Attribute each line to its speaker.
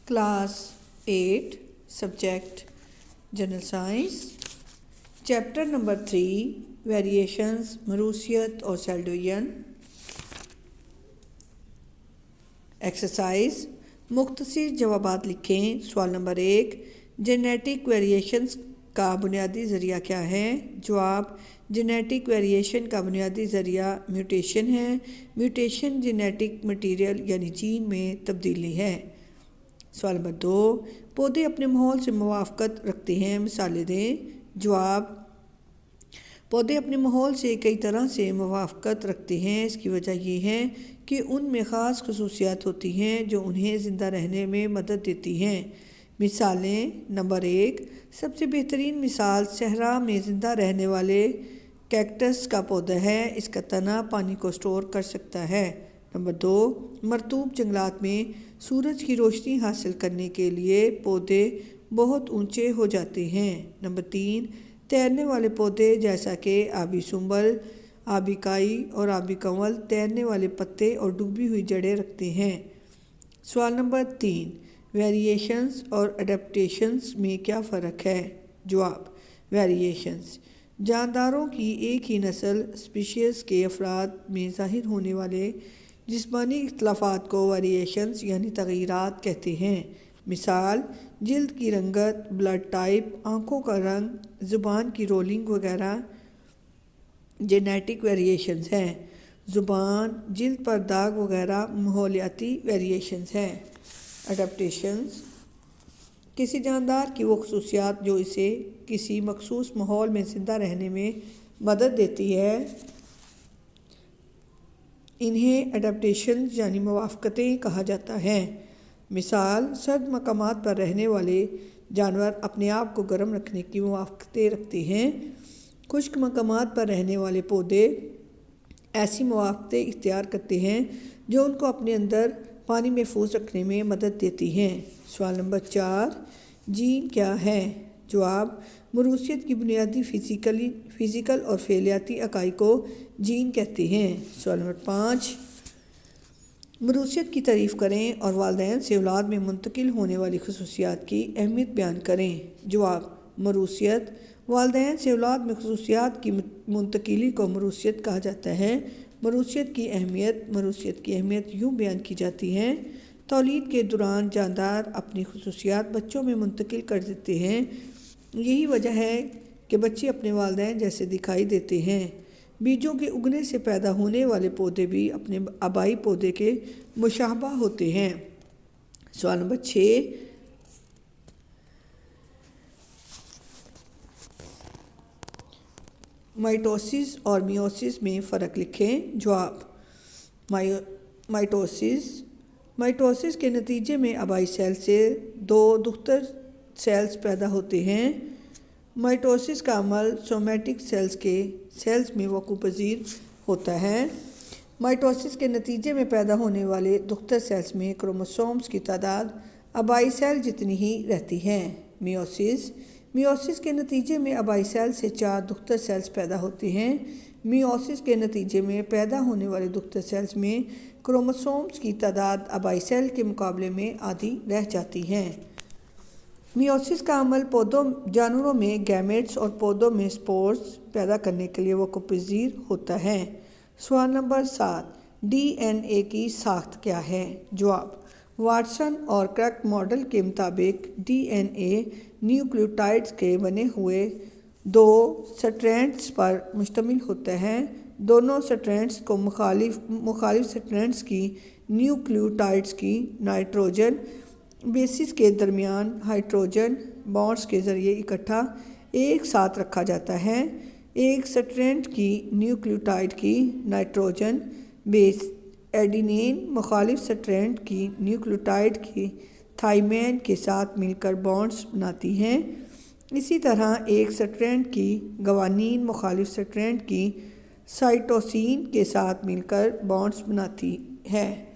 Speaker 1: Class 8 subject general science chapter number 3 variations मरूसियत और cell division. Exercise मुख्तसर जवाबात लिखें। सवाल नंबर 1, जेनेटिक वेरिएशंस का बुनियादी ज़रिया क्या है? जवाब, जेनेटिक वेरिएशन का बुनियादी ज़रिया म्यूटेशन है। म्यूटेशन जेनेटिक मटीरियल यानी जीन में तब्दीली है। सवाल नंबर 2, पौधे अपने माहौल से मुवाफ़क़त रखते हैं, मिसालें दें। जवाब, पौधे अपने माहौल से कई तरह से मुवाफ़क़त रखते हैं। इसकी वजह यह है कि उनमें ख़ास ख़ुसूसियात होती हैं जो उन्हें ज़िंदा रहने में मदद देती हैं। मिसालें, नंबर 1, सबसे बेहतरीन मिसाल सहरा में ज़िंदा रहने वाले कैक्टस का पौधा है। इसका तना पानी को स्टोर कर सकता है। नंबर 2, मरतूब जंगलात में सूरज की रोशनी हासिल करने के लिए पौधे बहुत ऊंचे हो जाते हैं। नंबर 3, तैरने वाले पौधे जैसा कि आबी सुंबल, आबी काई और आबी कंवल तैरने वाले पत्ते और डूबी हुई जड़ें रखते हैं। सवाल नंबर 3, वेरिएशंस और अडेप्टेशंस में क्या फ़र्क है? जवाब, वेरिएशंस जानदारों की एक ही नस्ल स्पीशीज़ के अफराद में ज़ाहिर होने वाले जिस्मानी इख्तलाफात को वेरिएशंस यानी तग़यीरात कहते हैं। मिसाल, जिल्द की रंगत, ब्लड टाइप, आँखों का रंग, ज़ुबान की रोलिंग वगैरह जेनेटिक वेरिएशंस हैं। ज़ुबान, जिल्द पर दाग वगैरह माहौलियाती वेरिएशंस हैं। अडेप्टेशंस किसी जानदार की वो ख़ुसूसियात जो इसे किसी मखसूस माहौल में ज़िंदा रहने में मदद देती है, इन्हें अडेप्टेशन यानी मुवाफ़क़तें कहा जाता है। मिसाल, सर्द मकामात पर रहने वाले जानवर अपने आप को गर्म रखने की मुवाफ़क़तें रखते हैं। खुश्क मकामात पर रहने वाले पौधे ऐसी मुवाफ़क़तें इख्तियार करते हैं जो उनको अपने अंदर पानी महफूज रखने में मदद देती हैं। सवाल नंबर 4, जीन क्या है? जवाब, मरूसियत की बुनियादी फ़िज़िकल और फ़ेलियाती इकाई को जीन कहते हैं। सवाल नंबर 5, मरूसियत की तारीफ़ करें और वालिदैन से औलाद में मुंतकिल होने वाली ख़ुसूसियात की अहमियत बयान करें। जवाब, मरूसियत वालिदैन से औलाद में ख़ुसूसियात की मुंतकिली को मरूसियत कहा जाता है। मरूसियत की अहमियत यूँ बयान की जाती है, तौलीद के दौरान जानदार अपनी ख़ुसूसियात बच्चों में मुंतकिल कर देते हैं। यही वजह है कि बच्चे अपने वालिदैन जैसे दिखाई देते हैं। बीजों के उगने से पैदा होने वाले पौधे भी अपने आबाई पौधे के मुशाबा होते हैं। सवाल नंबर 6, माइटोसिस और मियोसिस में फ़र्क लिखें। जवाब, माइटोसिस के नतीजे में आबाई सेल से 2 दुख्तर सेल्स पैदा होते हैं। माइटोसिस का अमल सोमैटिक सेल्स में वक़ूअ पज़ीर होता है। माइटोसिस के नतीजे में पैदा होने वाले दुख्तर सेल्स में क्रोमोसोम्स की तादाद आबाई सेल जितनी ही रहती है। मियोसिस के नतीजे में आबाई सेल से 4 दुख्तर सेल्स पैदा होते हैं। मियोसिस के नतीजे में पैदा होने वाले दुख्तर सेल्स में क्रोमोसोम्स की तादाद आबाई सेल के मुकाबले में आधी रह जाती है। मियोसिस का अमल जानवरों में गैमेट्स और पौधों में स्पोर्स पैदा करने के लिए वक़ूअ पज़ीर होता है। सवाल नंबर 7, DNA की साख्त क्या है? जवाब, वाटसन और क्रैक मॉडल के मुताबिक DNA न्यूक्लियोटाइड्स के बने हुए 2 स्ट्रैंड्स पर मुश्तमिल होता है। दोनों स्ट्रैंड्स को मुखालिफ स्ट्रैंड्स की न्यूक्लियोटाइड्स की नाइट्रोजन बेसिस के दरमियान हाइड्रोजन बॉन्ड्स के ज़रिए इकट्ठा एक साथ रखा जाता है। एक स्ट्रैंड की न्यूक्लियोटाइड की नाइट्रोजन बेस एडिनिन मुखालिफ स्ट्रैंड की न्यूक्लियोटाइड की थाइमिन के साथ मिलकर बॉन्ड्स बनाती हैं। इसी तरह एक स्ट्रैंड की गवानीन मुखालिफ स्ट्रैंड की साइटोसिन के साथ मिलकर बॉन्ड्स बनाती है।